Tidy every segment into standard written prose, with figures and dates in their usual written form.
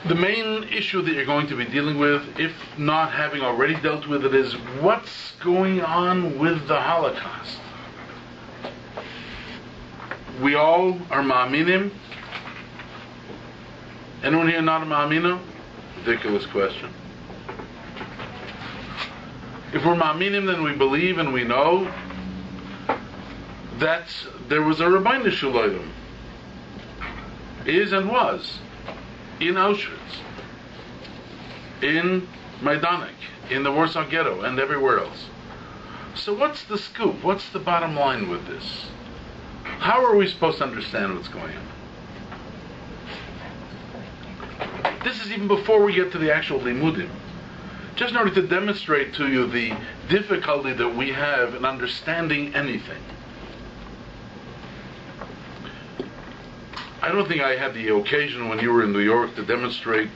The main issue that you're going to be dealing with, if not having already dealt with it, is what's going on with the Holocaust. We all are ma'aminim. Anyone here not a ma'amina? Ridiculous question. If we're ma'aminim, then we believe and we know that there was a Rabbeinu Shalom, is and was, in Auschwitz, in Majdanek, in the Warsaw Ghetto, and everywhere else. So what's the scoop? What's the bottom line with this? How are we supposed to understand what's going on? This is even before we get to the actual limudim. Just in order to demonstrate to you the difficulty that we have in understanding anything. I don't think I had the occasion when you were in New York to demonstrate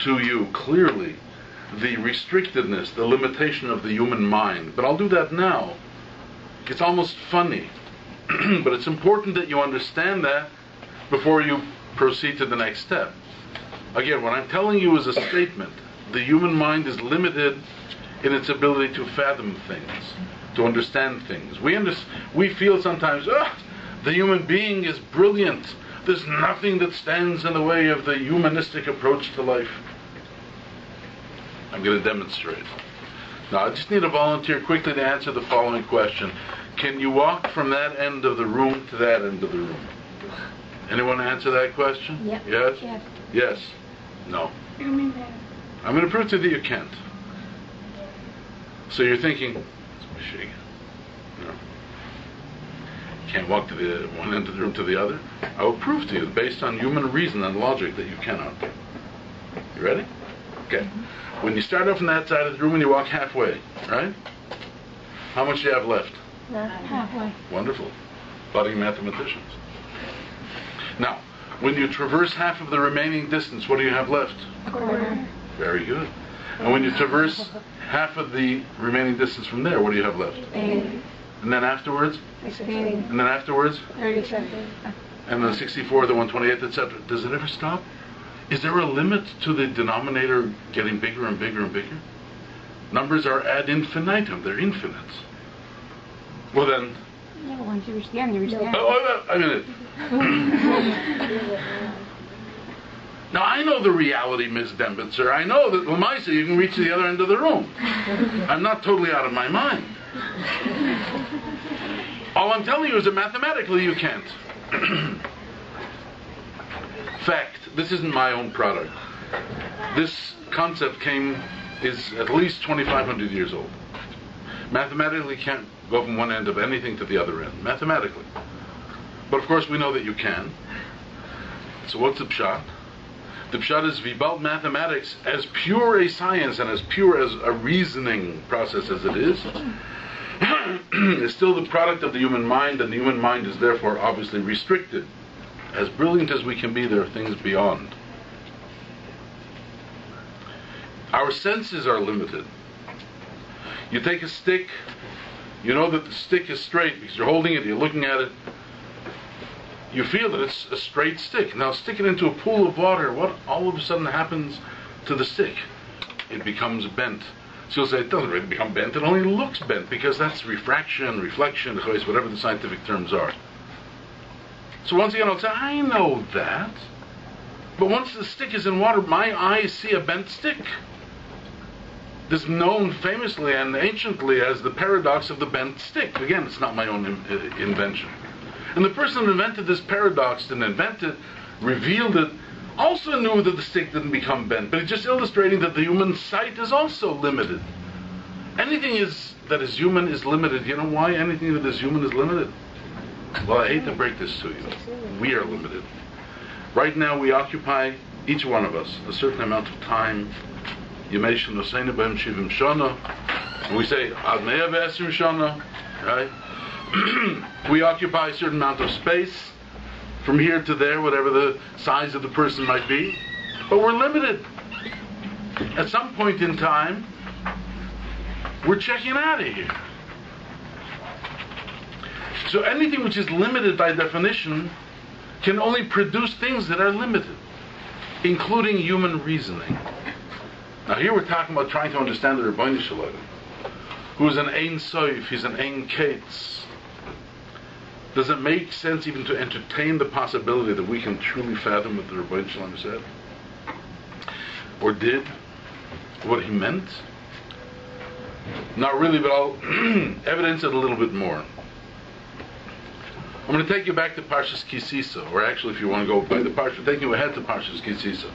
to you clearly the restrictedness, the limitation of the human mind. But I'll do that now. It's almost funny. But it's important that you understand that before you proceed to the next step. Again, what I'm telling you is a statement. The human mind is limited in its ability to fathom things, to understand things. We feel sometimes, the human being is brilliant. There's nothing that stands in the way of the humanistic approach to life. I'm going to demonstrate. Now, I just need a volunteer quickly to answer the following question. Can you walk from that end of the room to that end of the room? Anyone answer that question? Yep. Yes? Yes? No? I'm going to prove to you that you can't. So you're thinking, no. You can't walk to the one end of the room to the other. I will prove to you, based on human reason and logic, that you cannot. You ready? Okay. When you start off on that side of the room and you walk halfway, right? How much do you have left? Halfway. Wonderful. Budding mathematicians. Now, when you traverse half of the remaining distance, what do you have left? A quarter. Very good. And when you traverse half of the remaining distance from there, what do you have left? 80. And then afterwards? 60. And then afterwards? 37. And then 64, the 128, etc. Does it ever stop? Is there a limit to the denominator getting bigger and bigger and bigger? Numbers are ad infinitum. They're infinite. Well then... Yeah, once you reach the end, you reach the end. I mean Now I know the reality, Ms. Dembitzer. I know that Lamaisa, you can reach the other end of the room. I'm not totally out of my mind. All I'm telling you is that mathematically you can't. Fact, this isn't my own product. This concept is at least 2,500 years old. Mathematically can't go from one end of anything to the other end. Mathematically. But of course we know that you can. So what's the pshat? The pshat is vibalt mathematics, as pure a science and as pure as a reasoning process as it is still the product of the human mind, and the human mind is therefore obviously restricted. As brilliant as we can be, there are things beyond. Our senses are limited. You take a stick, you know that the stick is straight because you're holding it, you're looking at it. You feel that it's a straight stick. Now stick it into a pool of water, what all of a sudden happens to the stick? It becomes bent. So you'll say it doesn't really become bent, it only looks bent because that's refraction, reflection, whatever the scientific terms are. So once again I'll say, I know that. But once the stick is in water, my eyes see a bent stick. This is known famously and anciently as the paradox of the bent stick. Again, it's not my own invention. And the person who invented this paradox, didn't invent it, revealed it, also knew that the stick didn't become bent, but it's just illustrating that the human sight is also limited. Anything that is human is limited. You know why anything that is human is limited? Well, I hate to break this to you. We are limited. Right now we occupy, each one of us, a certain amount of time. And we say, Ad 120 shana, right? We occupy a certain amount of space, from here to there, whatever the size of the person might be, but we're limited. At some point in time, we're checking out of here. So anything which is limited by definition can only produce things that are limited. including human reasoning. Now here we're talking about trying to understand the Rebbeinu Shalom, who is an Ein Sof, he's an Ein Kates. Does it make sense even to entertain the possibility that we can truly fathom what the Rebbeinu Shalom said? Or did? What he meant? Not really, but I'll evidence it a little bit more. I'm going to take you back to Parshas Kisisa, or actually, if you want to go by the Parsha, take you ahead to Parshas Kisisa.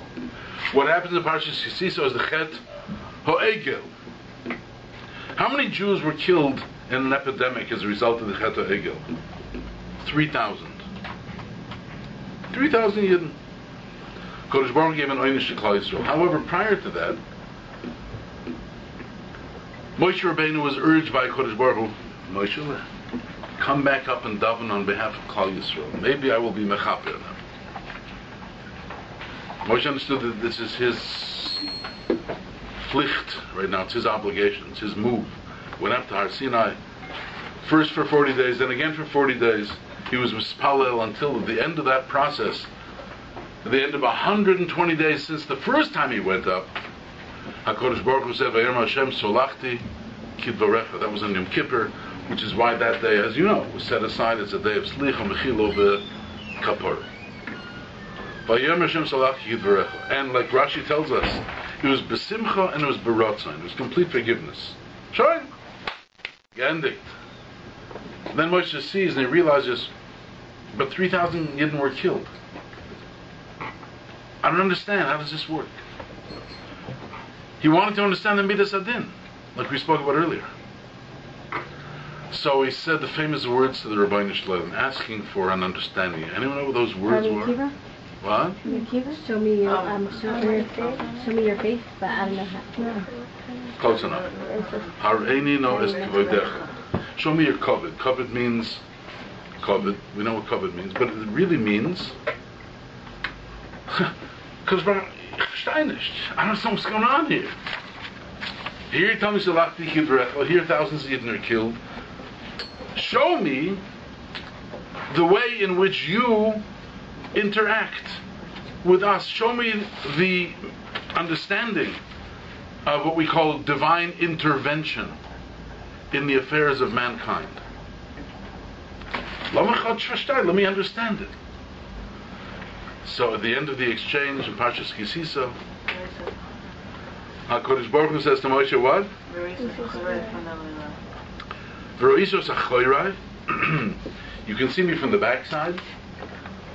What happens in Parshas Kisisa is the Chet Ho'egel. How many Jews were killed in an epidemic as a result of the Chet Ho'egel? 3,000. 3,000 Yidden. Kodesh Baruch gave an oynish to Klal Yisrael. However, prior to that, Moshe Rabbeinu was urged by Kodesh Baruch Hu, Moshe, come back up and daven on behalf of Klal Yisrael. Maybe I will be mechaper now. Moshe understood that this is his pflicht right now. It's his obligation. It's his move. Went up to Har Sinai, first for 40 days, then again for 40 days. He was mispalel until the end of that process. At the end of 120 days since the first time he went up, HaKadosh Baruch Hu said, Vayirma Hashem solachti kidvarecha. That was on Yom Kippur, which is why that day, as you know, was set aside as a day of Slicha Mechilo V'Kapor. Vayirma Hashem solachti kidvarecha. And like Rashi tells us, it was besimcha and it was beratzon. It was complete forgiveness. Sure. Gendikt. Then Moshe sees and he realizes, but 3,000 Yidden were killed. I don't understand. How does this work? He wanted to understand the Midas Adin, like we spoke about earlier. So he said the famous words to the Rebbeinu Shalom, asking for an understanding. Anyone know what those words were? What? Show me your faith, but I don't know how. Close enough. Hareini no es kvodecha. Show me your kavod. Kavod means kavod. We know what kavod means, but it really means because I don't know what's going on here. Here you tell me Salachti Kidrecha, here thousands of Yidden are killed. Show me the way in which you interact with us. Show me the understanding of what we call divine intervention in the affairs of mankind. Let me understand it. So at the end of the exchange in Parshas Kisisa, HaKadosh Baruch Hu says to Moshe, what? V'ro'isos achoyrai. You can see me from the backside.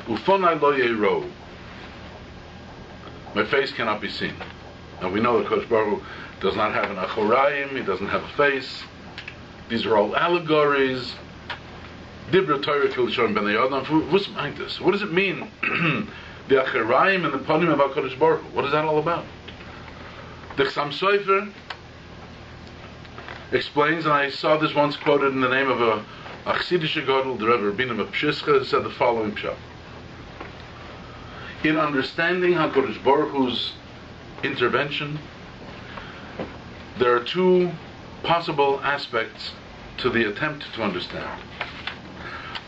Ufonai lo yeiro. My face cannot be seen. Now we know that HaKadosh Baruch Hu does not have an achorayim. He doesn't have a face. These are all allegories. Dibra Torah kil shon ben Adam. What's behind this? What does it mean? The Acharaim and the Panim of HaKadosh Baruch Hu. What is that all about? The Chassam Sofer explains, and I saw this once quoted in the name of a Chassidish Gadol, the Rebbe Rabbinim of Pshischa, said the following pshat. In understanding HaKadosh Baruch Hu's intervention, there are two possible aspects to the attempt to understand.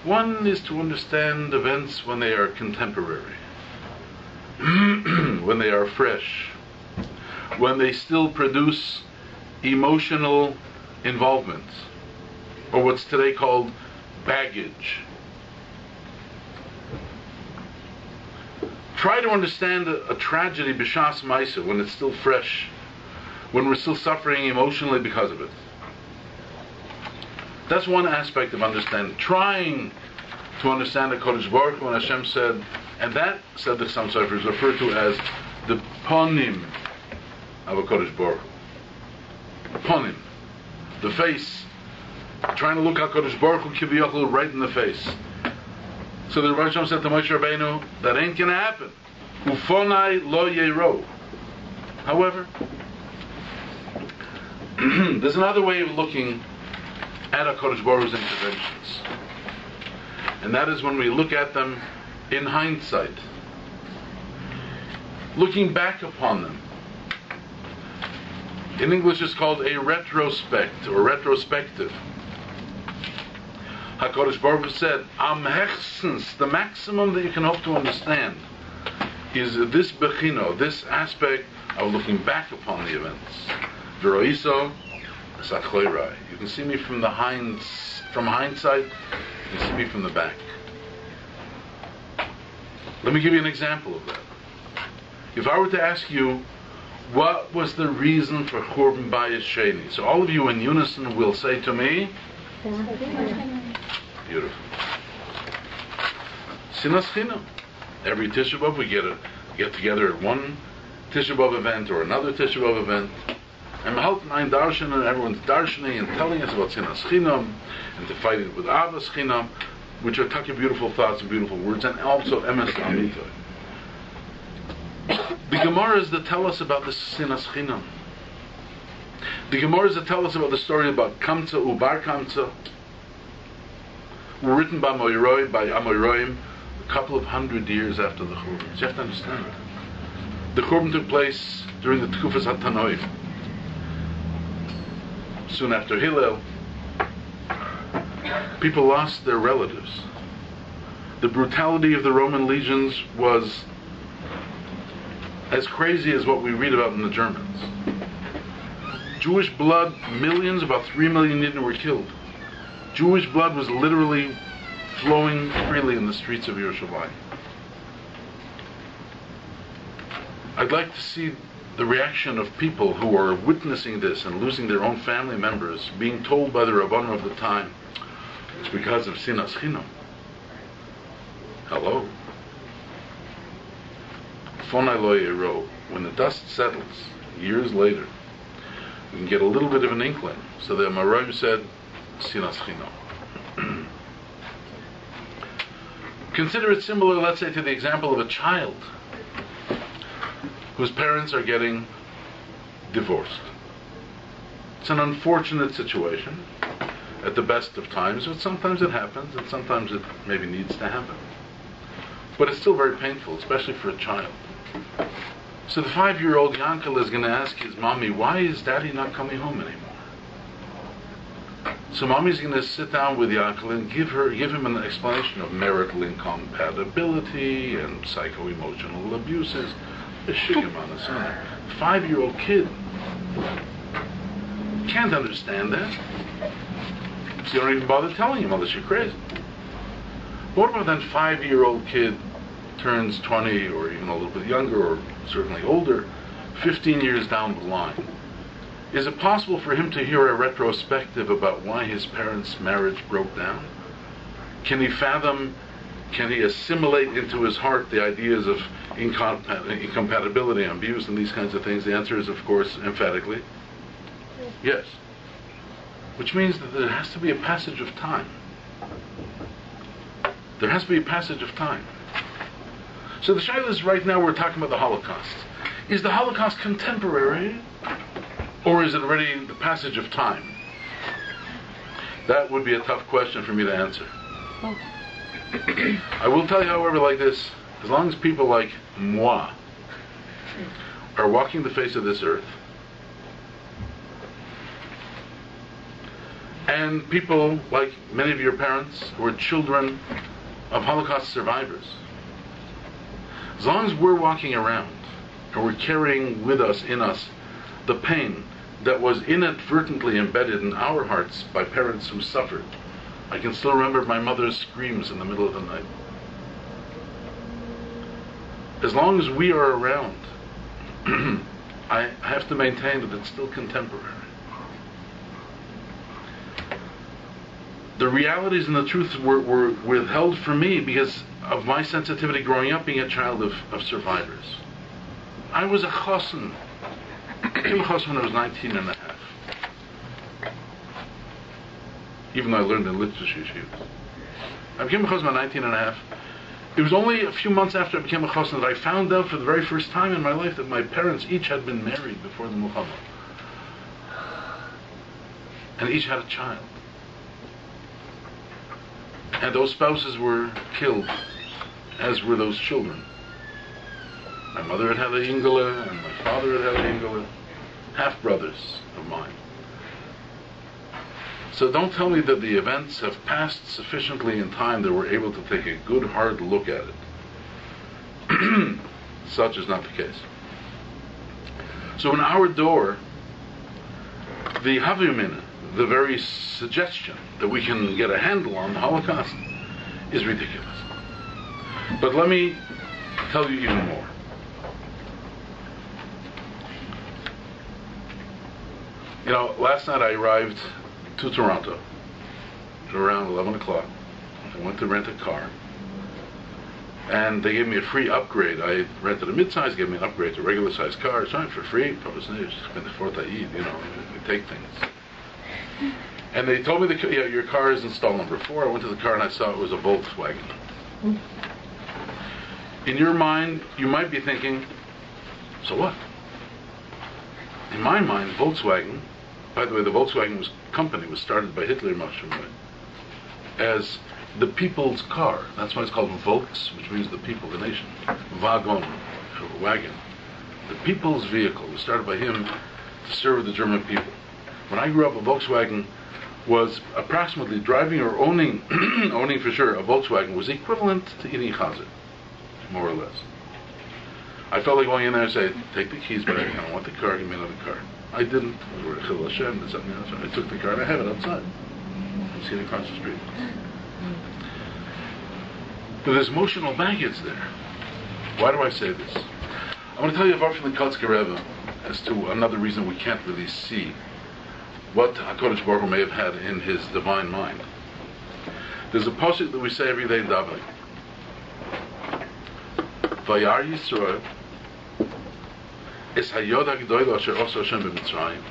One is to understand events when they are contemporary, when they are fresh, when they still produce emotional involvement, or what's today called baggage. Try to understand a tragedy b'shas ma'isa when it's still fresh, when we're still suffering emotionally because of it. That's one aspect of understanding. Trying to understand the Kodesh Baruch Hu, when Hashem said, and that, said the Chassam Sofer, is referred to as the ponim of a Kodesh Baruch Hu. Ponim, the face. Trying to look at Kodesh Baruch Hu kiviyachol right in the face. So the Rebbe said to Moshe Rabbeinu, that ain't gonna happen. Ufonai lo yeiro. However, there's another way of looking at HaKadosh Baruch Hu's interventions. And that is when we look at them in hindsight. Looking back upon them. In English it's called a retrospect or retrospective. HaKadosh Baruch Hu said, Am hechstens, the maximum that you can hope to understand, is this bechino, this aspect of looking back upon the events. V'roiso sachoirai. You can see me from hindsight. You can see me from the back. Let me give you an example of that. If I were to ask you, what was the reason for Churban Bayis Sheni? So all of you in unison will say to me, beautiful. Sinas Chinam. Every Tisha B'Av we get together at one Tisha B'Av event or another Tisha B'Av event, and Mahalten ein Darshan, and everyone's darshaning and telling us about Sinas Chinam, and to fight it with Avas Chinam, which are talking beautiful thoughts and beautiful words, and also Emes Amitoy. The Gemaras that tell us about the Sinas Chinam. The Gemaras that tell us about the story about Kamsa Ubar Kamsa were written by Amoyroim a couple of 100 years after the Churban. So you have to understand. The Churban took place during the Tkufas HaTanoim. Soon after Hillel, people lost their relatives. The brutality of the Roman legions was as crazy as what we read about in the Germans. Jewish blood, millions, about 3 million Yidden were killed. Jewish blood was literally flowing freely in the streets of Yerushalayim. I'd like to see the reaction of people who are witnessing this and losing their own family members, being told by the Rabbanim of the time, it's because of Sinas Chinam. Hello? Fonai lo yero. When the dust settles, years later, we can get a little bit of an inkling. So the Amoraim said, Sinas Chinam. Consider it similar, let's say, to the example of a child whose parents are getting divorced. It's an unfortunate situation at the best of times, but sometimes it happens, and sometimes it maybe needs to happen. But it's still very painful, especially for a child. So the 5-year-old Yankel is going to ask his mommy, why is daddy not coming home anymore? So mommy's going to sit down with Yankel and give him an explanation of marital incompatibility and psycho-emotional abuses. A 5-year-old kid can't understand that. So you don't even bother telling him unless you're crazy. What about that 5-year-old kid turns 20 or even a little bit younger or certainly older, 15 years down the line? Is it possible for him to hear a retrospective about why his parents' marriage broke down? Can he fathom, can he assimilate into his heart the ideas of incompatibility, abuse, and these kinds of things? The answer is, of course, emphatically, yes. Which means that there has to be a passage of time. There has to be a passage of time. So the shayla is, right now we're talking about the Holocaust. Is the Holocaust contemporary, or is it already the passage of time? That would be a tough question for me to answer. I will tell you, however, like this: as long as people like moi are walking the face of this earth, and people like many of your parents who are children of Holocaust survivors, as long as we're walking around and we're carrying with us, in us, the pain that was inadvertently embedded in our hearts by parents who suffered. I can still remember my mother's screams in the middle of the night. As long as we are around, I have to maintain that it's still contemporary. The realities and the truths were withheld from me because of my sensitivity growing up, being a child of survivors. I was a chassan. I became a chassan when I was 19 and a half. Even though I learned in Litvish yeshivas. I became a chassan at 19 and a half. It was only a few months after I became a chassan that I found out for the very first time in my life that my parents each had been married before the Muhammad. And each had a child. And those spouses were killed, as were those children. My mother had a Yingala, and my father had a Yingala, half-brothers of mine. So don't tell me that the events have passed sufficiently in time that we're able to take a good, hard look at it. such is not the case. So in our door, the Havimina, the very suggestion that we can get a handle on the Holocaust, is ridiculous. But let me tell you even more. You know, last night I arrived to Toronto at around 11 o'clock. I went to rent a car, and they gave me a free upgrade. I rented a mid-size, gave me an upgrade to a regular-sized car. It's not for free. You know, we take things. And they told me, your car is installed number 4. I went to the car and I saw it was a Volkswagen. In your mind, you might be thinking, so what? In my mind, Volkswagen, by the way, the Volkswagen company was started by Hitler, as the people's car. That's why it's called Volks, which means the people, the nation. Wagon, wagon. The people's vehicle was started by him to serve the German people. When I grew up, a Volkswagen was approximately driving or owning, owning for sure, a Volkswagen was equivalent to eating chazer, more or less. I felt like going in there and say, take the keys back, I don't want the car, give me another car. I didn't. I took the car and I have it outside. I see it across the street. But there's emotional baggage there. Why do I say this? I want to tell you about from the Kotzker Rebbe as to another reason we can't really see what HaKadosh Baruch Hu may have had in his divine mind. There's a pasuk that we say every day in davening. Vayar Yisrael es hayod hagdoil asher osa Hashem b'Mitzrayim.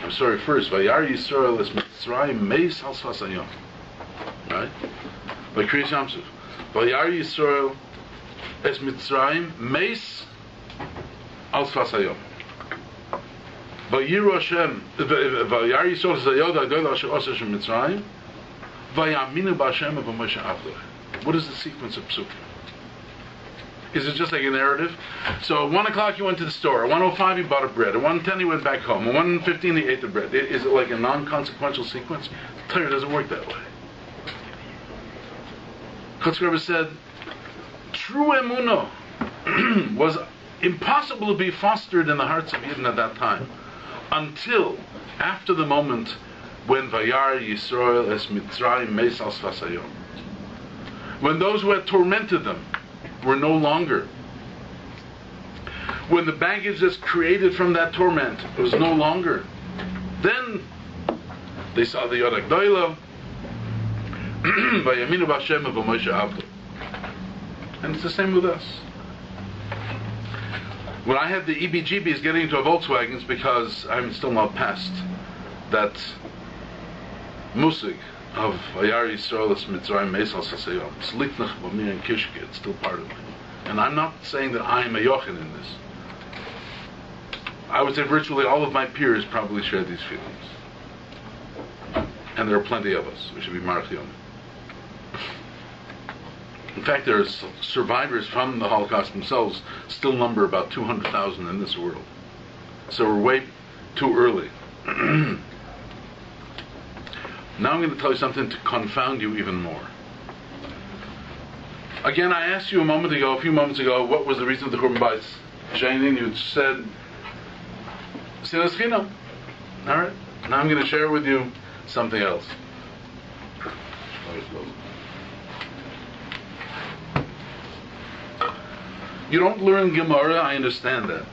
I'm sorry, first, Vayar Yisrael es Mitzrayim meis al sfasayom. Right? By Kriyas Yamsuf. Vayar Yisrael es Mitzrayim meis al sfasayom. Vayiru Hashem, Vayar Yisrael es hayod hagdoil asher osa Hashem b'Mitzrayim. Vayaminu b'Hashem v'Moshe Avlo. What is the sequence of psukim? Is it just like a narrative? So at 1 o'clock you went to the store, at 1:05 you bought a bread, at 1:10 you went back home, at 1:15 you ate the bread. Is it like a non-consequential sequence? The Torah doesn't work that way. Kotzker Rebbe said, true emunah was impossible to be fostered in the hearts of Yidden at that time, until after the moment when Vayar Yisrael es Mitzrayim meis al sfasayom. When those who had tormented them were no longer. When the baggage that's created from that torment was no longer. Then they saw the Yod HaGdoilo, Vayaminu b'Hashem v'Moshe Avlo. And it's the same with us. When I had the EBGBs getting into a Volkswagen, it's because I'm still not past that musig of Vayar Yisrael es Mitzrayim meis al sfasayom. It's litnach b'mir and kishke. It's still part of me. And I'm not saying that I'm a yochin in this. I would say virtually all of my peers probably share these feelings. And there are plenty of us. We should be marchiyom. In fact, there are survivors from the Holocaust themselves still number about 200,000 in this world. So we're way too early. Now I'm going to tell you something to confound you even more. Again, I asked you a few moments ago, what was the reason of the Churban Bayis Sheni? You said, Sinas Chinam. Alright? Now I'm going to share with you something else. You don't learn Gemara, I understand that.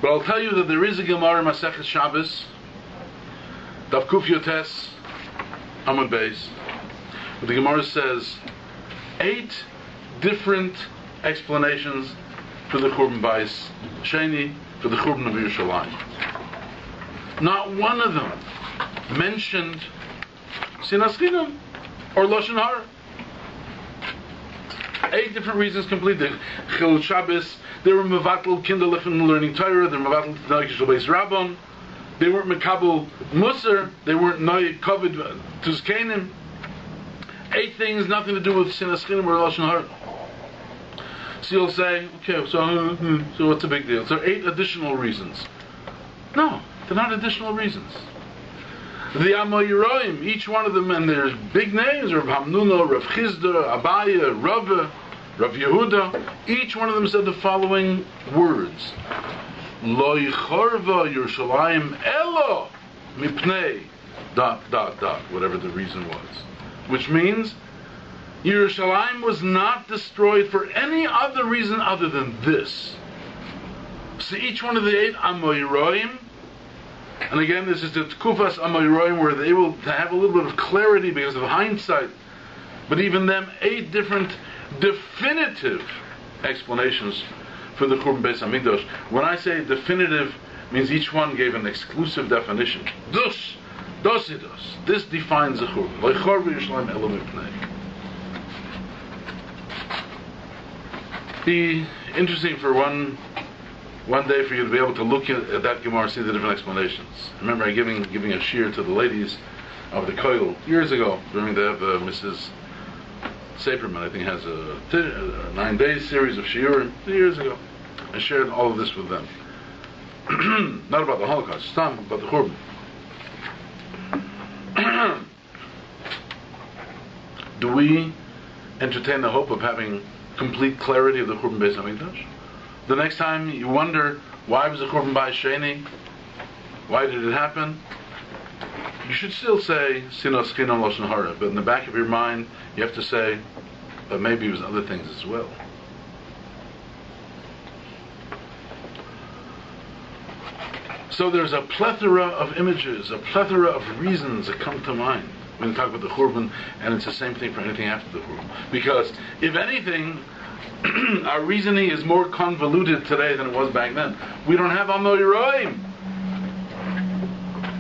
But I'll tell you that there is a Gemara, Masechet Shabbos, Daf Kuf Yotes, Amud Beis. The Gemara says 8 different explanations for the Churban Bayis Sheni, for the Churban of Yerushalayim. Not one of them mentioned Sinas Chinam or Lashon Hara. 8 different reasons completely. Chilul Shabbos, they were mevatel kinderlich from learning Torah, they were mevatel t'nai kishul beis Rabbon, they weren't mekabel Musar, they weren't noi kovid to Zkenim. 8 things, nothing to do with Sinas Chinam or Lashon Hara. So you'll say, okay, so what's the big deal? So 8 additional reasons. No, they're not additional reasons. The Amoyroim, each one of them, and there's big names, Rav Hamnuna, Rav Chizda, Abaya, Rava, Rav Yehuda, each one of them said the following words: Lo yichorva Yerushalayim elo mipnei ... whatever the reason was. Which means, Yerushalayim was not destroyed for any other reason other than this. So each one of the 8 Amoyroim, and again this is the Tkufas Amoyroim, where they're able to have a little bit of clarity because of hindsight, but even them 8 different definitive explanations for the Churban Beis Hamikdash. When I say definitive, means each one gave an exclusive definition. This defines the Churban. Leichorva Yerushalayim elo mipnei. Be interesting for one day for you to be able to look at that Gemara and see the different explanations. I remember giving a shiur to the ladies of the Koil years ago during the Mrs. Saperman, I think, has a 9-day series of shiur years ago. I shared all of this with them. Not about the Holocaust, some about the Churban. Do we entertain the hope of having complete clarity of the Churban Beis Hamikdash? The next time you wonder, why was the Churban Bayis Sheni? Why did it happen? You should still say Sinos Chinon Loshen Hara, but in the back of your mind you have to say, but maybe it was other things as well. So there's a plethora of images, a plethora of reasons that come to mind when we talk about the Churban, and it's the same thing for anything after the Churban. Because, if anything, our reasoning is more convoluted today than it was back then. We don't have Amoyroim.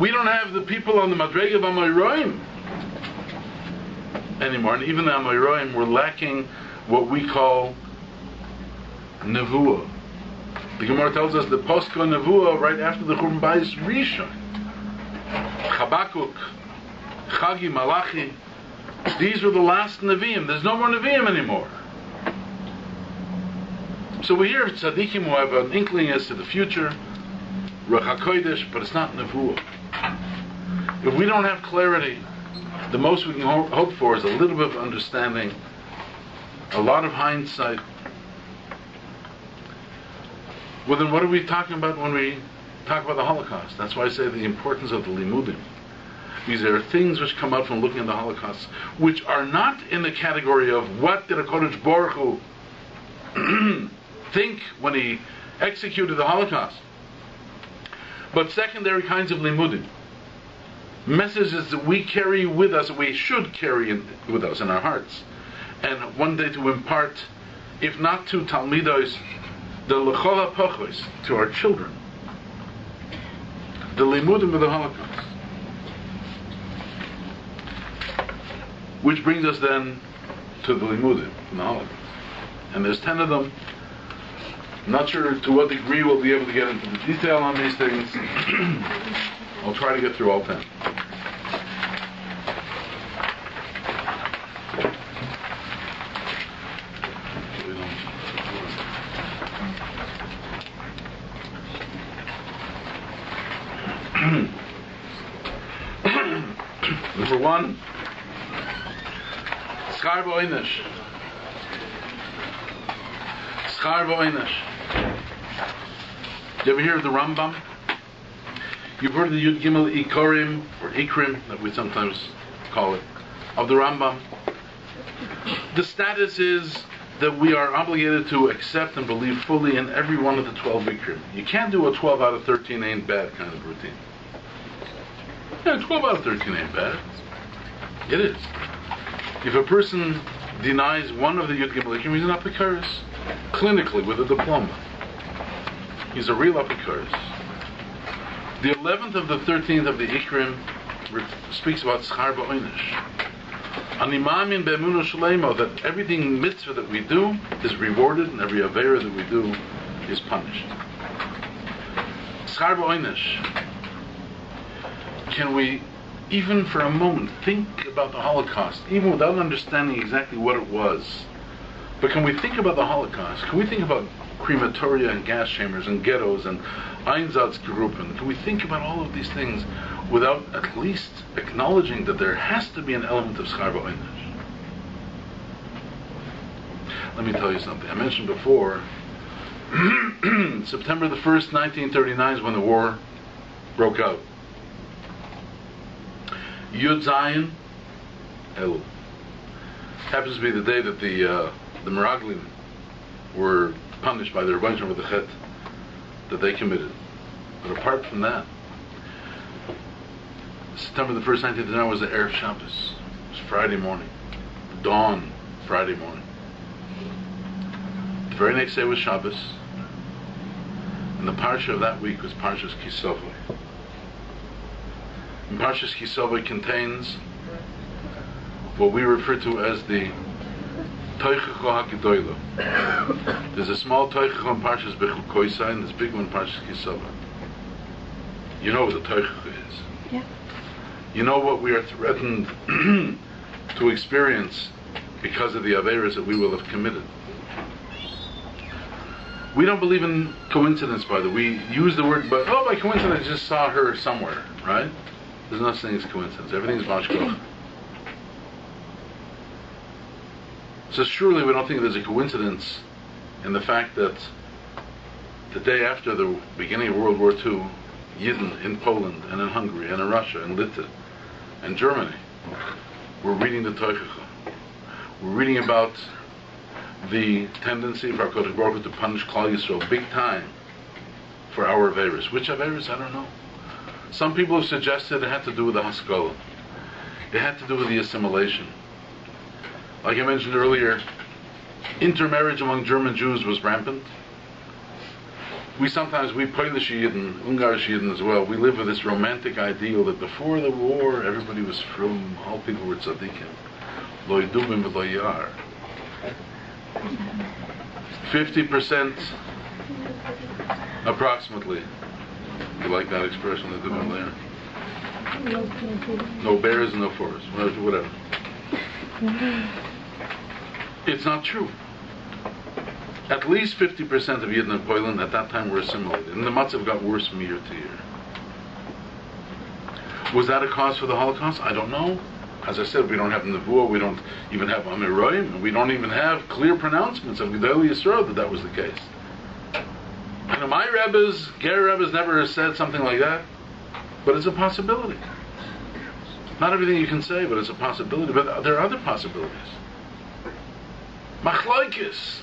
We don't have the people on the Madrega of Amoyroim anymore. And even the Amoyroim were lacking what we call Nevuah. The Gemara tells us the Posco Nevuah right after the Churban Bayis Rishon. Chabakuk, Chagi, Malachi. These were the last Nevi'im. There's no more Nevi'im anymore. So we hear tzaddikim who have an inkling as to the future, Ruach HaKodesh, but it's not Nevuah. If we don't have clarity, the most we can hope for is a little bit of understanding, a lot of hindsight. Well, then what are we talking about when we talk about the Holocaust? That's why I say the importance of the limudim. These are things which come out from looking at the Holocaust, which are not in the category of what did HaKadosh Baruch Hu think when he executed the Holocaust, but secondary kinds of limudim, messages that we carry with us, that we should carry with us in our hearts, and one day to impart, if not to Talmidos, the L'chol HaPochos, to our children, the limudim of the Holocaust. Which brings us then to the limudim in the Holocaust. And there's 10 of them. I'm not sure to what degree we'll be able to get into the detail on these things. I'll try to get through all 10. Number 1, Schar V'Oinish. Schar V'Oinish. You ever hear of the Rambam? You've heard of the Yud Gimel Ikorim, or Ikrim, that we sometimes call it, of the Rambam. The status is that we are obligated to accept and believe fully in every one of the 12 Ikrim. You can't do a 12 out of 13 ain't bad kind of routine. Yeah, 12 out of 13 ain't bad. It is. If a person denies one of the Yud Gimel Ikrim, he's an apikaris. Clinically, with a diploma. He's a real apikaris. The 11th of the 13th of the Ikrim speaks about Schar V'Oinish. Animamin be'emunah shleimo, that everything mitzvah that we do is rewarded, and every avera that we do is punished. Schar V'Oinish. Can we, even for a moment, think about the Holocaust, even without understanding exactly what it was? But can we think about the Holocaust? Can we think about crematoria and gas chambers and ghettos and Einsatzgruppen? Can we think about all of these things without at least acknowledging that there has to be an element of Schar V'Oinish? let me tell you something. I mentioned before, September the 1st, 1939 is when the war broke out. Yud Zayin El happens to be the day that the Meraglim were punished by the Rebbeinu with the chet that they committed. But apart from that, September the 1st, 1939 was the Erev Shabbos. It was Friday morning. Dawn Friday morning. The very next day was Shabbos. And the parsha of that week was Parshas Kisavai. And Parshas Kisavai contains what we refer to as the Toichacho HaGedoylo. There's a small Toichacho in Parshas Bechul Koisai, and there's a big one in Parshas Kisavai. You know what the Toichacho is. Yeah. You know what we are threatened to experience because of the Averas that we will have committed. We don't believe in coincidence, by the way. We use the word, but by coincidence I just saw her somewhere, right? There's no such thing as coincidence. Everything's mashkoch. So surely we don't think there's a coincidence in the fact that the day after the beginning of World War II, Yidden in Poland and in Hungary and in Russia and Litva and Germany were reading the Toichacha. We're reading about the tendency of our Kodesh Baruch Hu to punish Klal Yisrael big time for our Averis. Which Averis? I don't know. Some people have suggested it had to do with the Haskalah. It had to do with the assimilation. Like I mentioned earlier, intermarriage among German Jews was rampant. We Polish Yidden, Ungarish Yidden as well, we live with this romantic ideal that before the war everybody was frum, all people were tzaddikim. Lo yidubim v'lo yar. 50% approximately. You like that expression, the dubim there? No bears and no forests, whatever. It's not true. At least 50% of Yidden in Poland at that time were assimilated. And the matzav got worse from year to year. Was that a cause for the Holocaust? I don't know. As I said, we don't have Nevuah, we don't even have Amiroim, and we don't even have clear pronouncements of Gedolei Yisrael that was the case. And my Rebbes, Ger Rebbes never said something like that. But it's a possibility. Not everything you can say, but it's a possibility. But there are other possibilities. Machlaikis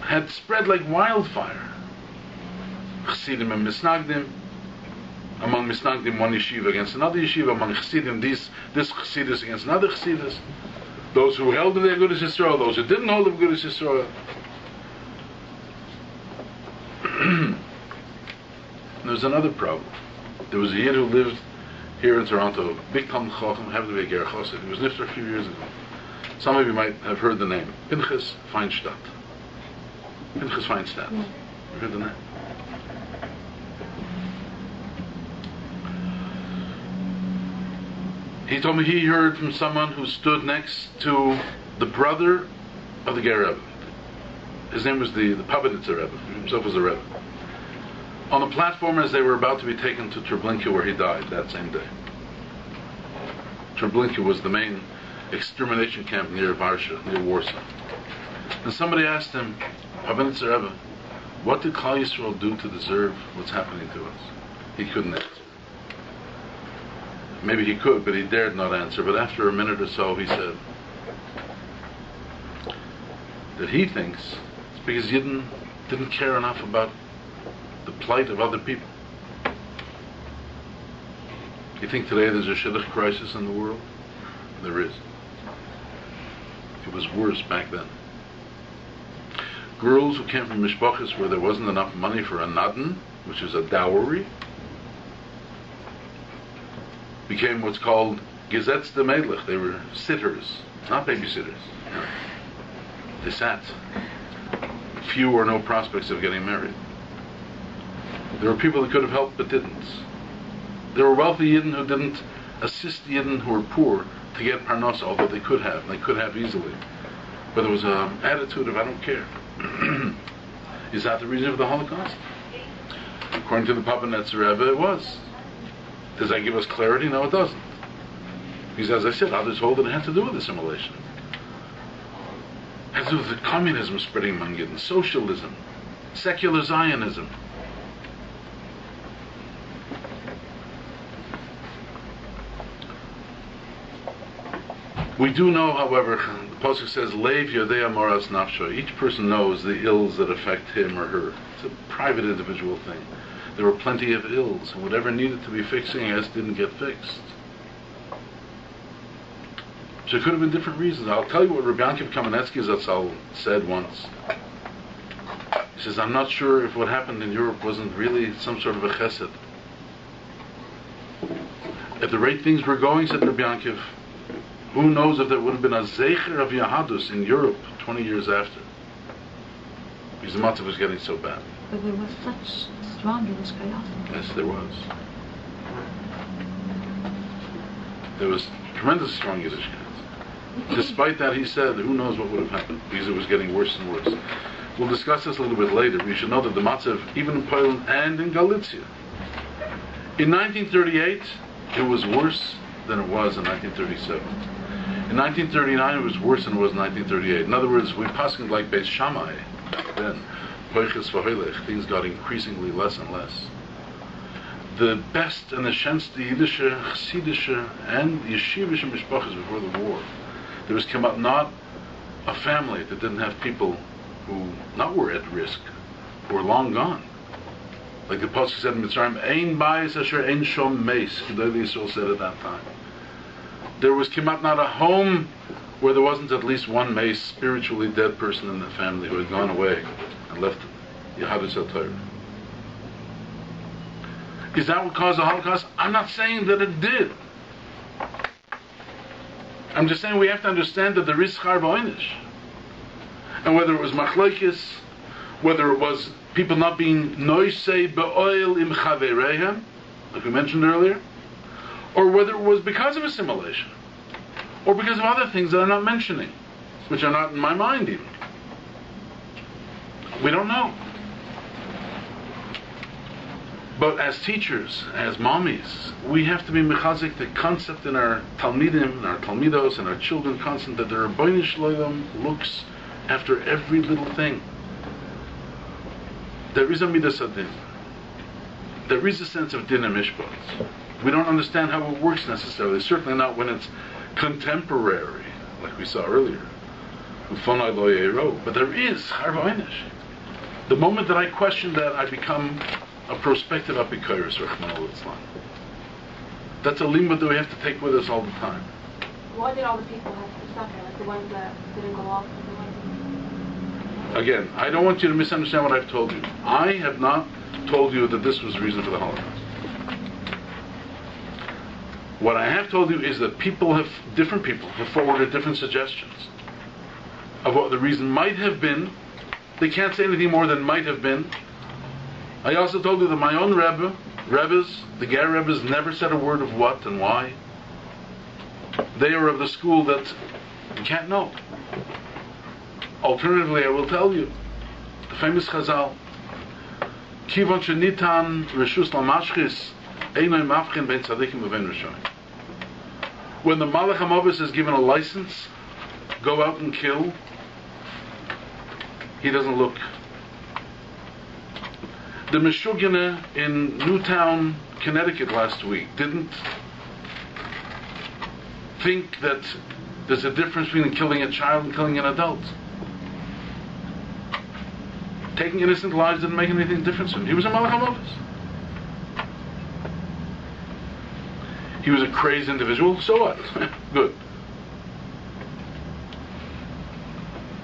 had spread like wildfire. Chassidim and Misnagdim. Among Misnagdim, one yeshiva against another yeshiva. Among Chassidim, this Chassidus against another Chassidus. Those who held of the Agudas Yisrael, those who didn't hold of Agudas Yisrael. There's another problem. There was a Yid who lived here in Toronto, big Talmud Chacham, happened to be a Ger Chassid. He was nifter a few years ago. Some of you might have heard the name. Pinchas Feinstadt. Pinchas Feinstadt. You heard the name? He told me he heard from someone who stood next to the brother of the Ger Rebbe. His name was the Pabeditzer Rebbe. He himself was a Rebbe. On the platform as they were about to be taken to Treblinka, where he died that same day. Treblinka was the main extermination camp near Varsha, near Warsaw. And somebody asked him, Pabeditzer Rebbe, what did Klal Yisrael do to deserve what's happening to us? He couldn't answer. Maybe he could, but he dared not answer. But after a minute or so, he said that he thinks it's because Yidden didn't care enough about the plight of other people. You think today there's a shidduch crisis in the world? There is. It was worse back then. Girls who came from mishpachas where there wasn't enough money for a nadin, which is a dowry, became what's called gesetz de meidlich. They were sitters, not babysitters. They sat. Few or no prospects of getting married. There were people that could have helped but didn't. There were wealthy Yidden who didn't assist Yidden who were poor to get parnasa, although they could have. They could have easily. But there was an attitude of I don't care. Is that the reason for the Holocaust? According to the Pabeditzer Rebbe, it was. Does that give us clarity? No, it doesn't. It Because as I said, others hold that it had to do with assimilation. It had to do with the communism spreading among it, and socialism, secular Zionism. We do know, however, the Pasuk says, Leiv Yodea Moras Nafsho. Each person knows the ills that affect him or her. It's a private individual thing. There were plenty of ills, and whatever needed to be fixing, as didn't get fixed. So it could have been different reasons. I'll tell you what Rabbi Yankiv Kamenetsky Zatzal said once. He says, I'm not sure if what happened in Europe wasn't really some sort of a chesed. At the rate things were going, said Rabbi Yankiv, who knows if there would have been a Zecher of Yahadus in Europe 20 years after. Because the matzav was getting so bad. But there was such strong Yiddish chaos. Yes, there was. There was tremendous strong Yiddish chaos. Despite that, he said, who knows what would have happened, because it was getting worse and worse. We'll discuss this a little bit later. We should know that the matzav, even in Poland and in Galicia, in 1938, it was worse than it was in 1937. In 1939, it was worse than it was in 1938. In other words, we paskined like Beis Shammai then. Things got increasingly less and less. The best and the shenste Yiddische, Chassidische, and Yeshivische mishpachas before the war, there was come up not a family that didn't have people who not were at risk, who were long gone. Like the Pasuk said in Mitzrayim, Ein bayis asher ein shom meis, Gedolei Yisrael said at that time. There was Kimat not a home where there wasn't at least one mace, spiritually dead person in the family who had gone away and left Yahadus HaTorah. Is that what caused the Holocaust? I'm not saying that it did. I'm just saying we have to understand that there is Char B'Oinish. And whether it was Machlokes, whether it was people not being Noisei Be'oil Im Chavereihem, like we mentioned earlier, or whether it was because of assimilation, or because of other things that I'm not mentioning, which are not in my mind even. We don't know. But as teachers, as mommies, we have to be mechazik the concept in our talmidim, in our talmidos, and our children constant that the Rabbeinu Shloim looks after every little thing. There is a midas adin. There is a sense of din and mishpat. We don't understand how it works necessarily, certainly not when it's contemporary, like we saw earlier. But there is Char B'Oinish. The moment that I question that, I become a prospective apikoros, Rachmana litzlan. That's a limud that we have to take with us all the time. Why did all the people have to suffer, like the ones that didn't go off? Again, I don't want you to misunderstand what I've told you. I have not told you that this was the reason for the Holocaust. What I have told you is that different people have forwarded different suggestions of what the reason might have been. They can't say anything more than might have been. I also told you that my own Rebbes, the Ger Rebbes, never said a word of what and why. They are of the school that you can't know. Alternatively, I will tell you, the famous Chazal, Kivon shenitan reshus lamashchis, einay mafchin ben tzadikim uven rishonim. When the Malach HaMovis is given a license, go out and kill, he doesn't look. The Meshugana in Newtown, Connecticut last week didn't think that there's a difference between killing a child and killing an adult. Taking innocent lives didn't make anything difference to him. He was a Malach HaMovis. He was a crazed individual, so what? Good.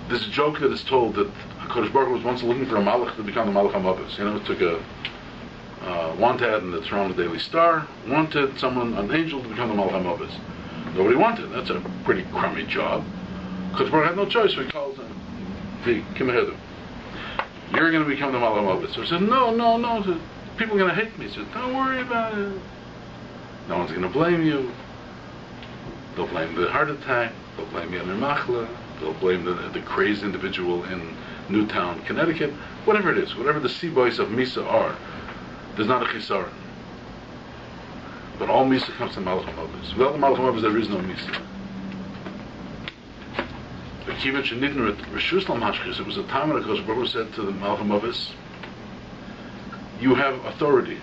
There's a joke that is told that HaKadosh Baruch Hu was once looking for a Malach to become the Malach HaMovis. You know, it took a want ad in the Torornto Daily Star, wanted someone, an angel, to become the Malach HaMovis. Nobody wanted. That's a pretty crummy job. HaKadosh Baruch Hu had no choice, so he called him. Hey, come ahead. You're going to become the Malach HaMovis. So he said, no. Said, people are going to hate me. He said, don't worry about it. No one's going to blame you. They'll blame the heart attack. They'll blame Yaner Machla. They'll blame the crazed individual in Newtown, Connecticut. Whatever it is, whatever the sea boys of Misa are, there's not a chisaron. But all Misa comes to Malach HaMavos. Without the Malach HaMavos, there is no Misa. It was a time when Hakadosh Baruch Hu said to the Malach HaMavos, you have authority.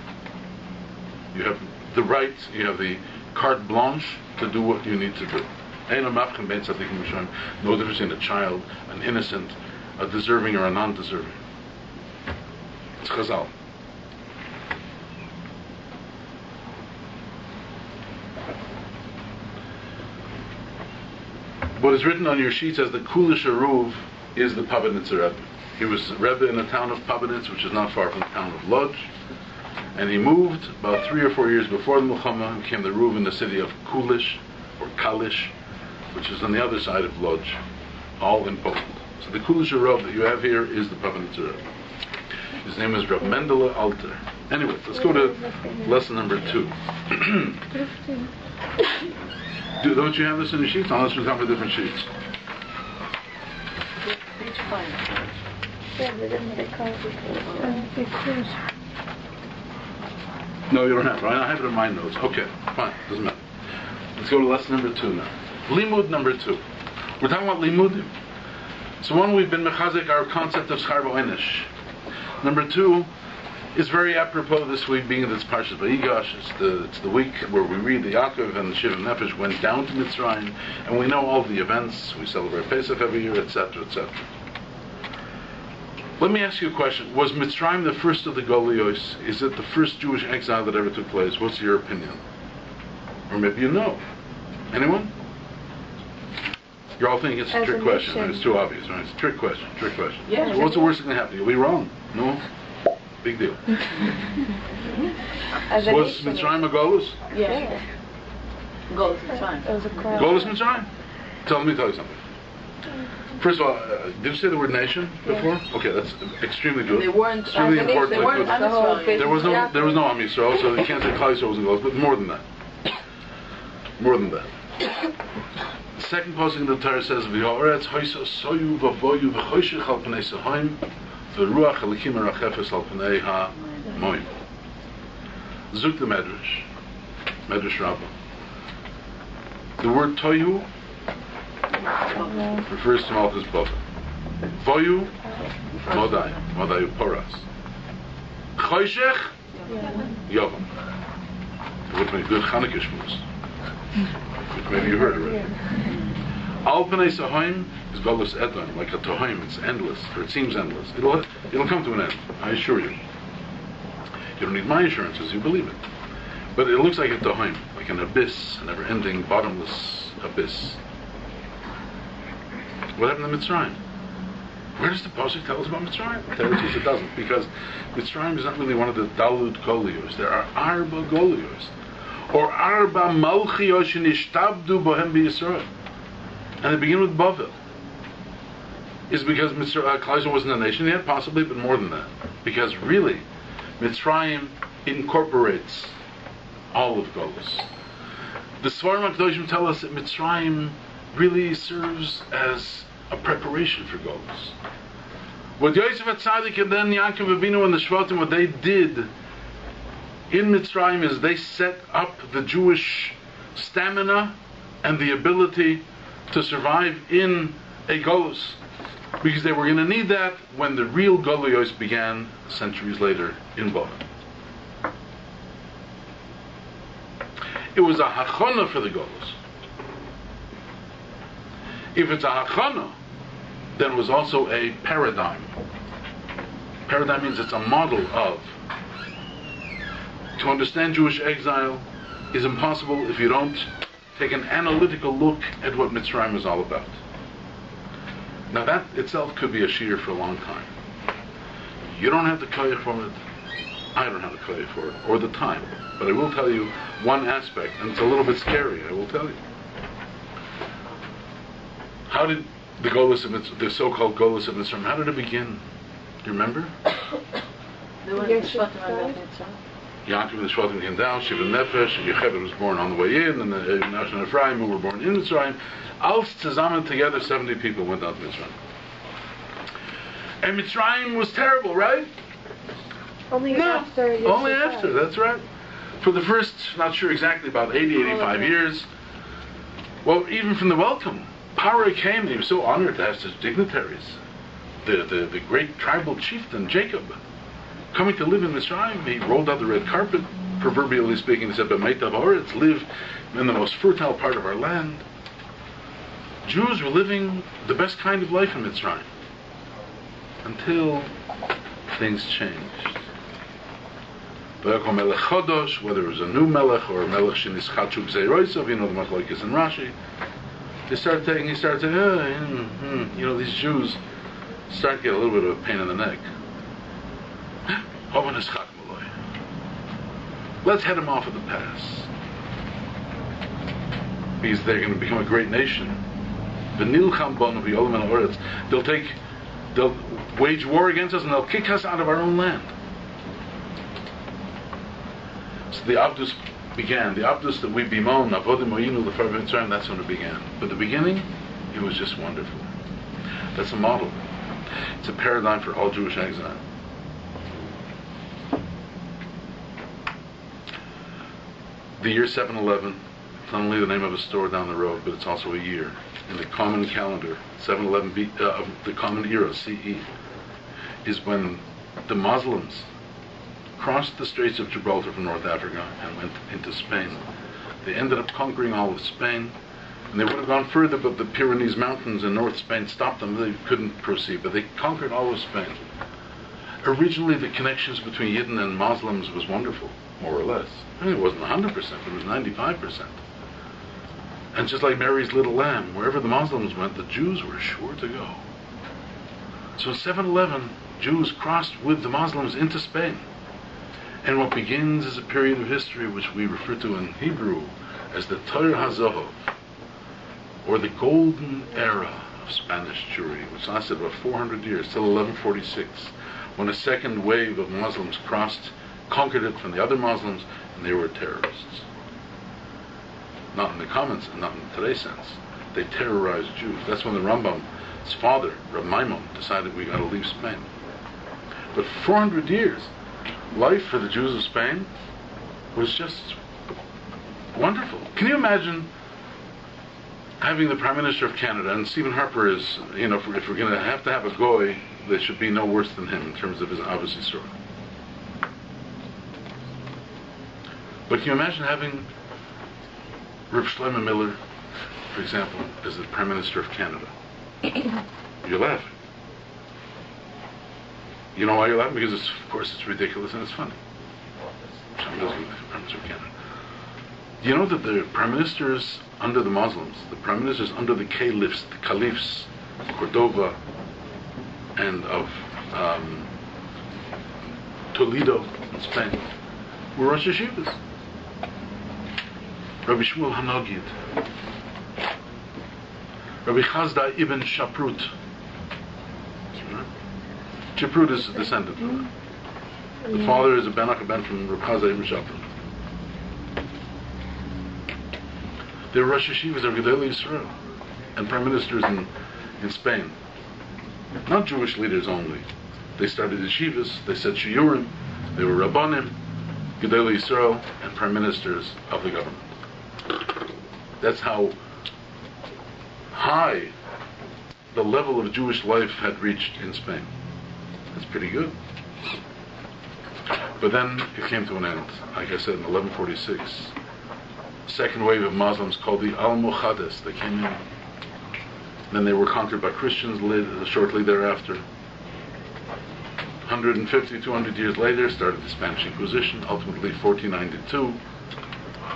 You have the right, you have the carte blanche to do what you need to do. No difference in a child, an innocent, a deserving or a non-deserving. It's Chazal. What is written on your sheets as the Kulish Aruv is the Pabinitzer Rebbe. He was Rebbe in the town of Pabinitz, which is not far from the town of Lodz. And he moved about 3 or 4 years before the Milchama and became the Ruv in the city of Kulish, or Kalish, which is on the other side of Lodz, all in Poland. So the Kulish Aruv that you have here is the Pabinitzer Rebbe. His name is Rav Mendele Alter. Anyway, let's go to lesson number 2. Don't you have this in the sheets? Unless we come with different sheets. No, you don't have it. I have it in my notes. Okay, fine. Doesn't matter. Let's go to lesson number 2 now. Limud number 2. We're talking about limudim. So one, we've been mechazik our concept of schar b'oinish. Number 2 is very apropos this week, being that it's Parshas Vayigash. It's the week where we read the Yaakov and the Shiva Nefesh went down to Mitzrayim, and we know all the events. We celebrate Pesach every year, etc., etc. Let me ask you a question. Was Mitzrayim the first of the Goliyos? Is it the first Jewish exile that ever took place? What's your opinion? Or maybe you know. Anyone? You're all thinking it's a trick question. It's too obvious, right? It's a trick question. Yeah. So what's the worst thing that happened? You'll be wrong. No? Big deal. Was Mitzrayim a Golus? Yeah. Golus Mitzrayim. Golus Mitzrayim? Let me tell you something. First of all, did you say the word nation before? Yeah. Okay, that's extremely good. They weren't. It's really important. They weren't there was no Am Yisrael, so you can't say Klal Yisrael wasn't Golus, but more than that. More than that. The second passage in the Torah says, "V'ha'aretz hoysa soyu v'voyu v'choshech al pnei sahaim v'ruach elikim arachefes al pnei ha'moim." Zuk the Medrash Rabbah. The word toyu refers to Malchus Bava. Voyu, Modayu Poras. Choshech, Yovam. It would make good Chanukah shmuz, which maybe you heard already. Al Pnei Sahaim is Golus Edom, like a Tohaim. It's endless, or it seems endless. It'll come to an end, I assure you. You don't need my assurances, you believe it. But it looks like a Tohaim, like an abyss, a never-ending, bottomless abyss. What happened to Mitzrayim? Where does the Pasuk tell us about Mitzrayim? It doesn't, because Mitzrayim is not really one of the Dalud Goliyos. There are Arba Goliyos, or Arba Malchiyos Shenishtabdu Bohem B'Yisrael, and they begin with Bavel. Is because Klal Yisrael wasn't a nation yet? Possibly, but more than that. Because really, Mitzrayim incorporates all of Golus. The Svarim HaKadoshim tell us that Mitzrayim really serves as a preparation for Golus. What Yosef HaTzadik and then Yaakov Avinu and the Shvatim, what they did in Mitzrayim is they set up the Jewish stamina and the ability to survive in a Golus, because they were going to need that when the real Goluyos began centuries later in Bavel. It was a hachana for the Golus. If it's a hachana, then it was also a paradigm. Paradigm means it's a model of. To understand Jewish exile is impossible if you don't take an analytical look at what Mitzrayim is all about. Now that itself could be a shiur for a long time. You don't have the koyach for it. I don't have the koyach for it, or the time. But I will tell you one aspect, and it's a little bit scary, I will tell you. How did the Golus of Mitzrayim, the so-called Golus of Mitzrayim, how did it begin? Do you remember? Yaakov and the Shvatim came down, Shiva Nefesh, and Yocheved was born on the way in, and the Menashe and Ephraim who were born in Mitzrayim. Als zusammen together, 70 people went out to Mitzrayim. And Mitzrayim was terrible, right? Only after. Only after, that's right. For the first, not sure exactly, about 80, 85 years, well, even from the welcome, Paro came and he was so honored to have such dignitaries. The great tribal chieftain, Jacob, coming to live in Mitzrayim, he rolled out the red carpet, proverbially speaking. He said, "B'meitav haaretz, live in the most fertile part of our land." Jews were living the best kind of life in Mitzrayim until things changed. Melech Chodosh, whether it was a new melech or a melech shenischatchu gzeirosav, the machlokes in Rashi, he started saying, these Jews start to get a little bit of a pain in the neck. Let's head them off at the pass, because they're going to become a great nation. They'll wage war against us and they'll kick us out of our own land. So the Abdus began. The Abdus that we bimon, Avodim Moinu, the Fri Jul, that's when it began. But the beginning, it was just wonderful. That's a model. It's a paradigm for all Jewish exile. The year 711, it's not only the name of a store down the road, but it's also a year. In the common calendar, 711 of the common era, CE, is when the Muslims crossed the Straits of Gibraltar from North Africa and went into Spain. They ended up conquering all of Spain, and they would have gone further, but the Pyrenees Mountains in North Spain stopped them. They couldn't proceed, but they conquered all of Spain. Originally, the connections between Yidden and Muslims was wonderful, more or less. I mean, it wasn't 100%, it was 95%. And just like Mary's little lamb, wherever the Muslims went, the Jews were sure to go. So in 711, Jews crossed with the Muslims into Spain. And what begins is a period of history which we refer to in Hebrew as the Torah HaZohov, or the golden era of Spanish Jewry, which lasted about 400 years, till 1146, when a second wave of Muslims crossed, conquered it from the other Muslims, and they were terrorists. Not in the common sense, not in today's sense. They terrorized Jews. That's when the Rambam's father, Reb Maimon, decided we got to leave Spain. But 400 years, life for the Jews of Spain was just wonderful. Can you imagine having the Prime Minister of Canada, and Stephen Harper is, if we're going to have a goy, there should be no worse than him in terms of his obviously story. But can you imagine having Reb Shlomo Miller, for example, as the Prime Minister of Canada? You're laughing. You know why you're laughing? Because of course it's ridiculous and it's funny. Prime Minister of Canada. You know that the Prime Ministers under the Muslims, the Prime Ministers under the Caliphs, Cordova, and of Toledo in Spain, were Rosh Yeshivas. Rabbi Shmuel Hanogid, Rabbi Chazda ibn Shaprut. Shaprut is a descendant of him. The father is a Ben from Rabbi Chazda ibn Shaprut. They were Rosh Yeshivas of Gedolei Yisrael and prime ministers in Spain. Not Jewish leaders only. They started yeshivas, they said shiurim, they were rabbanim, Gedolei Yisrael, and prime ministers of the government. That's how high the level of Jewish life had reached in Spain. That's pretty good. But then it came to an end, like I said, in 1146. Second wave of Muslims called the Almohades. They came in. Then they were conquered by Christians shortly thereafter. 150, 200 years later started the Spanish Inquisition. Ultimately 1492,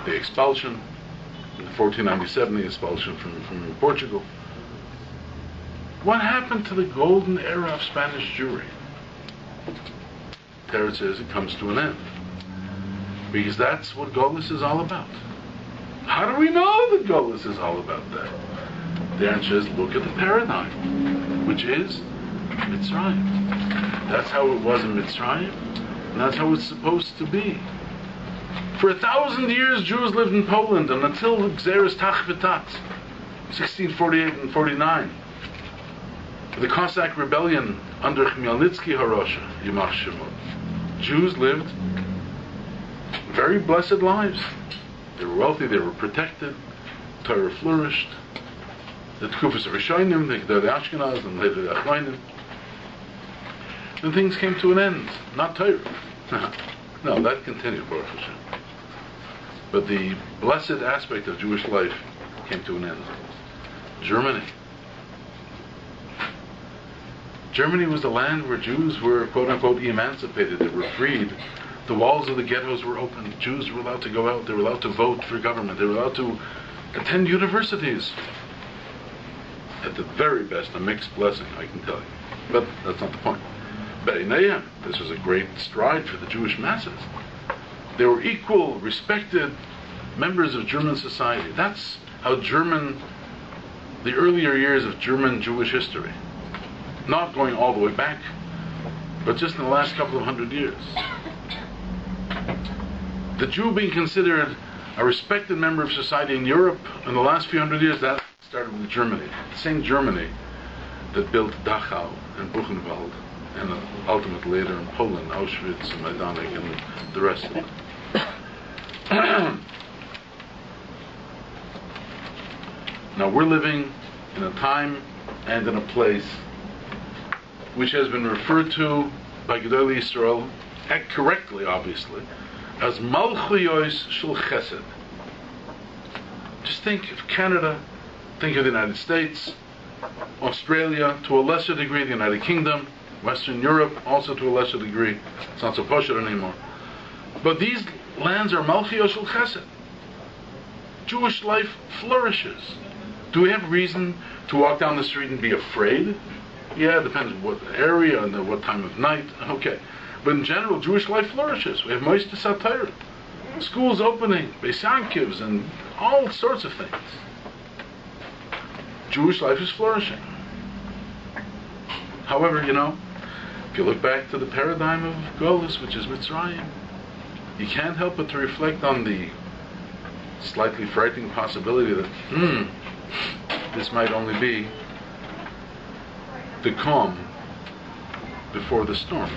the expulsion. In 1497, the expulsion from Portugal. What happened to the golden era of Spanish Jewry? Teretz says it comes to an end. Because that's what Golus is all about. How do we know that Golus is all about that? The answer is, look at the paradigm, which is Mitzrayim. That's how it was in Mitzrayim, and that's how it's supposed to be. For 1,000 years, Jews lived in Poland, and until Gzeres Tachvetat, 1648 and 49, the Cossack rebellion under Khmelnytsky Harosha, Yimach Shemot, Jews lived very blessed lives. They were wealthy, they were protected, Torah flourished. The Tkufas of Rishonim, the Ashkenaz, and later the Achronim. Then things came to an end. Not Torah. No, that continued, Baruch Hashem. But the blessed aspect of Jewish life came to an end. Germany. Germany was the land where Jews were, quote-unquote, emancipated. They were freed. The walls of the ghettos were open. Jews were allowed to go out. They were allowed to vote for government. They were allowed to attend universities. At the very best, a mixed blessing, I can tell you. But that's not the point. B'einayim, this was a great stride for the Jewish masses. They were equal, respected members of German society. That's how the earlier years of German Jewish history, not going all the way back, but just in the last couple of hundred years. The Jew being considered a respected member of society in Europe in the last few hundred years, that started with Germany. The same Germany that built Dachau and Buchenwald, and ultimately later in Poland, Auschwitz and Majdanek and the rest of it. Now we're living in a time and in a place which has been referred to by Gedolei Yisrael, correctly obviously, as Malchuyos Shel Chesed. Just think of Canada, think of the United States, Australia, to a lesser degree the United Kingdom, Western Europe also to a lesser degree. It's not so poshut anymore. But these lands are Malchuyos Shel Chesed. Jewish life flourishes. Do we have reason to walk down the street and be afraid? Yeah, it depends what area and what time of night. Okay. But in general, Jewish life flourishes. We have Moistus HaTorah, schools opening, Beis Yankivs, and all sorts of things. Jewish life is flourishing. However, if you look back to the paradigm of Golus, which is Mitzrayim, you can't help but to reflect on the slightly frightening possibility that, this might only be the calm before the storm.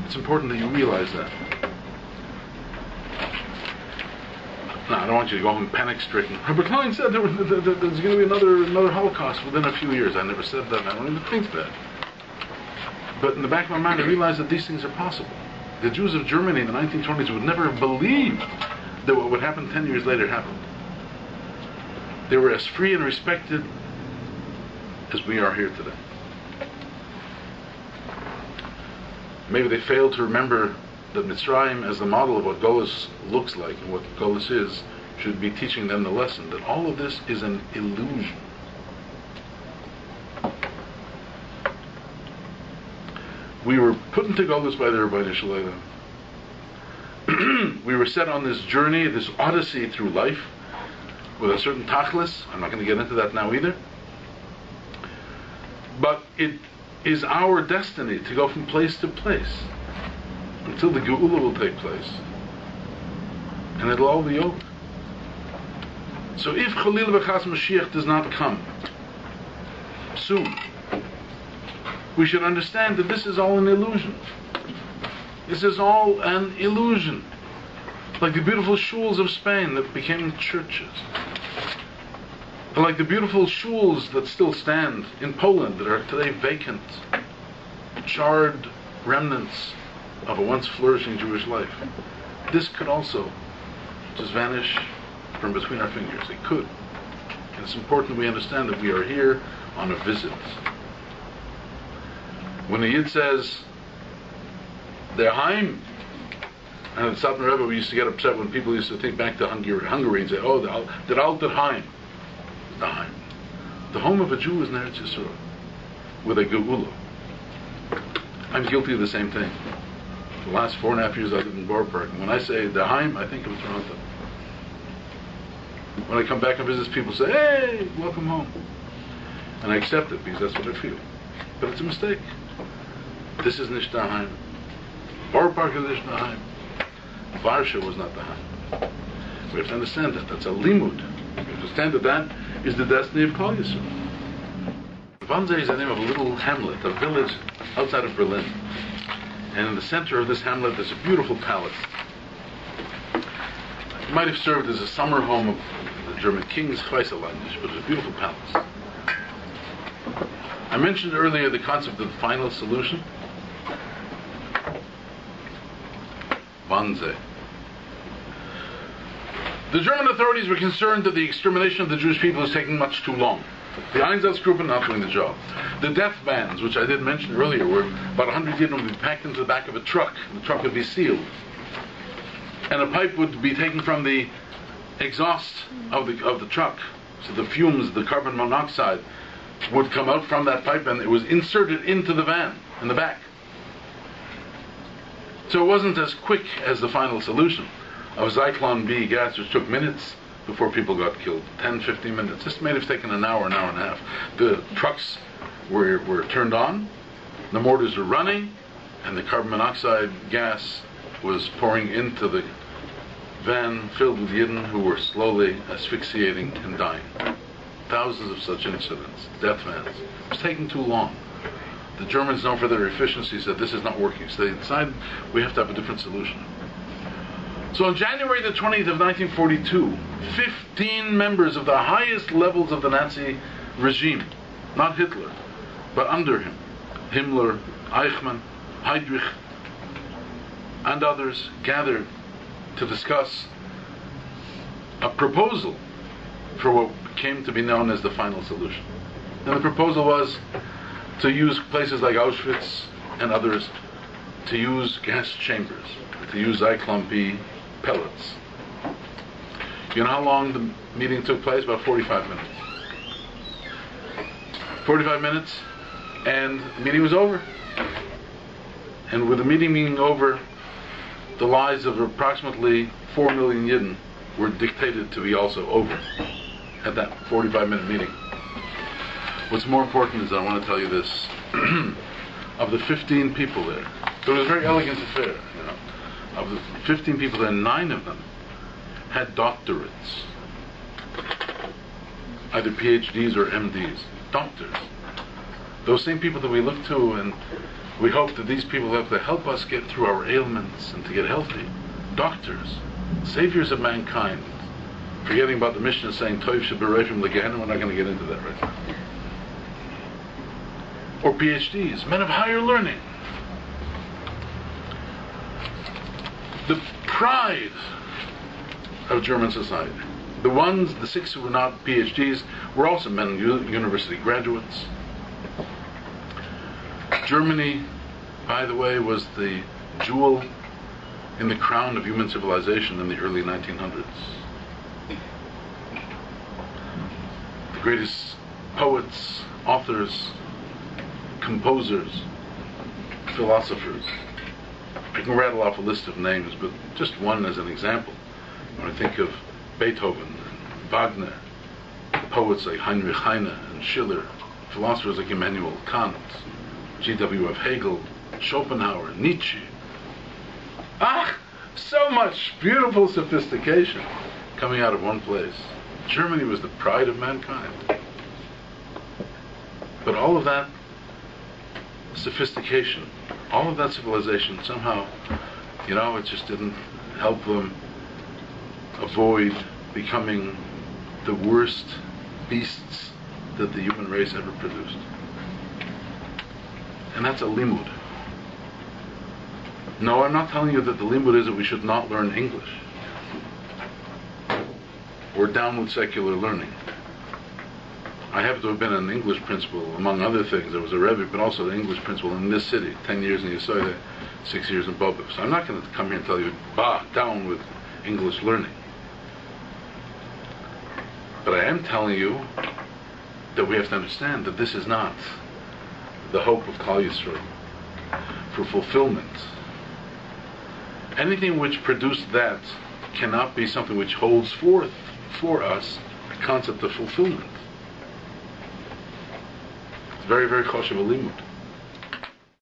It's important that you realize that. Now, I don't want you to go home panic-stricken. But KLEIN said there's going to be another Holocaust within a few years. I never said that, and I don't even think that. But in the back of my mind, I realized that these things are possible. The Jews of Germany in the 1920s would never have believed that what would happen 10 years later happened. They were as free and respected as we are here today. Maybe they failed to remember that Mitzrayim, as the model of what Golus looks like and what Golus is, should be teaching them the lesson that all of this is an illusion. We were put into Golus by the Rebbeinu Shalom. We were set on this journey, this odyssey through life, with a certain tachlis. I'm not going to get into that now either. But it is our destiny to go from place to place until the Geula will take place. And it'll all be over. So if Chalil v'chas Mashiach does not come soon, we should understand that this is all an illusion. This is all an illusion. Like the beautiful shuls of Spain that became churches. And like the beautiful shuls that still stand in Poland that are today vacant, charred remnants of a once flourishing Jewish life. This could also just vanish from between our fingers. It could. And it's important we understand that we are here on a visit. When a Yid says, "Der Heim," and at Satmar Rebbe we used to get upset when people used to think back to Hungary and say, "Oh, der alte Heim." The Heim. The home of a Jew is in Eretz Yisrael, with a Geula. I'm guilty of the same thing. For the last 4.5 years I lived in Borough Park, and when I say the Heim, I think of Toronto. When I come back and visit, people say, "Hey, welcome home." And I accept it because that's what I feel. But it's a mistake. This is nicht the Heim. Borough Park is nicht the Heim. Varsha was not the Heim. We have to understand that. That's a limud. We have to understand that is the destiny of Klal Yisrael. Wannsee is the name of a little hamlet, a village outside of Berlin. And in the center of this hamlet, there's a beautiful palace. It might have served as a summer home of the German kings, Freisaland, but it's a beautiful palace. I mentioned earlier the concept of the final solution. Wannsee. The German authorities were concerned that the extermination of the Jewish people was taking much too long. The Einsatzgruppen not doing the job. The death vans, which I did mention earlier, were about 100 Yidden would be packed into the back of a truck. The truck would be sealed. And a pipe would be taken from the exhaust of the truck. So the fumes, the carbon monoxide, would come out from that pipe and it was inserted into the van in the back. So it wasn't as quick as the final solution of Zyklon B gas, which took minutes before people got killed. 10, 15 minutes. This may have taken an hour and a half. The trucks were turned on, the mortars were running, and the carbon monoxide gas was pouring into the van filled with Yidden who were slowly asphyxiating and dying. Thousands of such incidents, death vans. It was taking too long. The Germans, known for their efficiency, said this is not working. So they decided we have to have a different solution. So on January the 20th of 1942, 15 members of the highest levels of the Nazi regime, not Hitler, but under him, Himmler, Eichmann, Heydrich, and others, gathered to discuss a proposal for what came to be known as the final solution. And the proposal was to use places like Auschwitz and others to use gas chambers, to use Zyklon B pellets. You know how long the meeting took place? About 45 minutes. 45 minutes, and the meeting was over. And with the meeting being over, the lives of approximately 4 million Yidden were dictated to be also over at that 45-minute meeting. What's more important is I want to tell you this. Of the 15 people there, it was a very elegant affair, you know. Of the 15 people there, 9 of them had doctorates, either PhDs or MDs, doctors. Those same people that we look to, and we hope that these people have to help us get through our ailments and to get healthy. Doctors, saviors of mankind. Forgetting about the Mishnah saying Toiv Sheberefim Legehenim, we're not going to get into that right now. Or PhDs, men of higher learning. The pride of German society. The 6 who were not PhDs were also men university graduates. Germany, by the way, was the jewel in the crown of human civilization in the early 1900s. The greatest poets, authors, composers, philosophers. I can rattle off a list of names, but just one as an example. When I think of Beethoven and Wagner, poets like Heinrich Heine and Schiller, philosophers like Immanuel Kant, G.W.F. Hegel, Schopenhauer, Nietzsche. So much beautiful sophistication coming out of one place. Germany was the pride of mankind. But all of that sophistication, all of that civilization, somehow, it just didn't help them avoid becoming the worst beasts that the human race ever produced. And that's a limud. No, I'm not telling you that the limud is that we should not learn English. Or down with secular learning. I happen to have been an English principal, among other things. I was a Rebbe, but also an English principal in this city, 10 years in Yesoida, 6 years in Boba. So I'm not going to come here and tell you, down with English learning. But I am telling you that we have to understand that this is not the hope of Klal Yisrael for fulfillment. Anything which produced that cannot be something which holds forth for us the concept of fulfillment. It's very, very choshev limud.